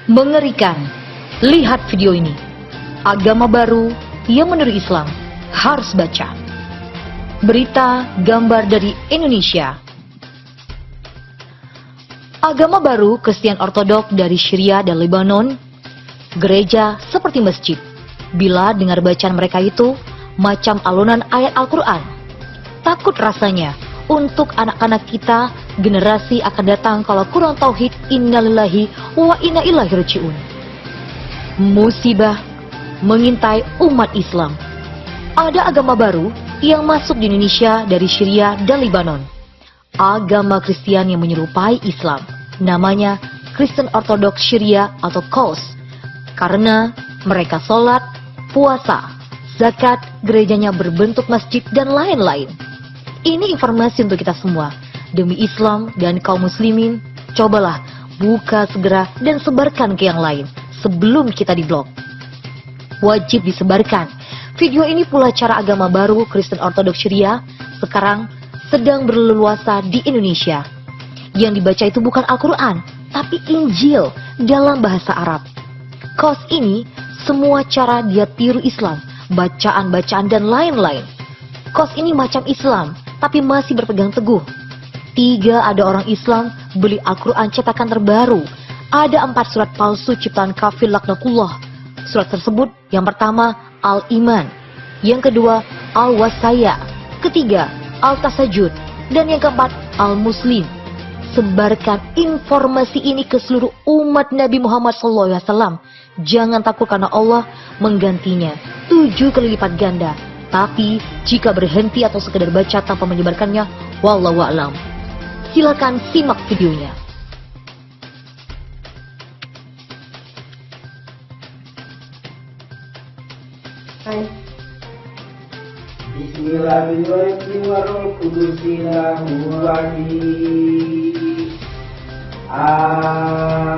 Mengerikan. Lihat video ini. Agama baru yang meniru Islam. Harus baca. Berita gambar dari Indonesia. Agama baru Kristen Ortodok dari Syria dan Lebanon. Gereja seperti masjid. Bila dengar bacaan mereka itu macam alunan ayat Al-Quran. Takut rasanya untuk anak-anak kita, generasi akan datang kalau kurang tauhid, innalillahi wa inna ilaihi raji'un. Musibah mengintai umat Islam. Ada agama baru yang masuk di Indonesia dari Syria dan Lebanon. Agama Kristen yang menyerupai Islam. Namanya Kristen Ortodok Syria atau KOS. Karena mereka sholat, puasa, zakat, gerejanya berbentuk masjid dan lain-lain. Ini informasi untuk kita semua. Demi Islam dan kaum muslimin, cobalah buka segera dan sebarkan ke yang lain sebelum kita diblok. Wajib disebarkan. Video ini pula cara agama baru Kristen Ortodok Syria sekarang sedang berleluasa di Indonesia. Yang dibaca itu bukan Al-Quran, tapi Injil dalam bahasa Arab. KOS ini semua cara dia tiru Islam, bacaan-bacaan dan lain-lain. KOS ini macam Islam, tapi masih berpegang teguh. 3 ada orang Islam beli Al-Quran cetakan terbaru. Ada 4 surat palsu ciptaan kafir laknatullah. Surat tersebut yang pertama Al-Iman, yang kedua Al-Wasaya, ketiga Al-Tasajud, dan yang keempat Al-Muslim. Sebarkan informasi ini ke seluruh umat Nabi Muhammad SAW. Jangan takut karena Allah menggantinya 7 kali lipat ganda. Tapi jika berhenti atau sekedar baca tanpa menyebarkannya, wallahu a'lam. Silakan simak videonya. Bismillahirrahmanirrahim.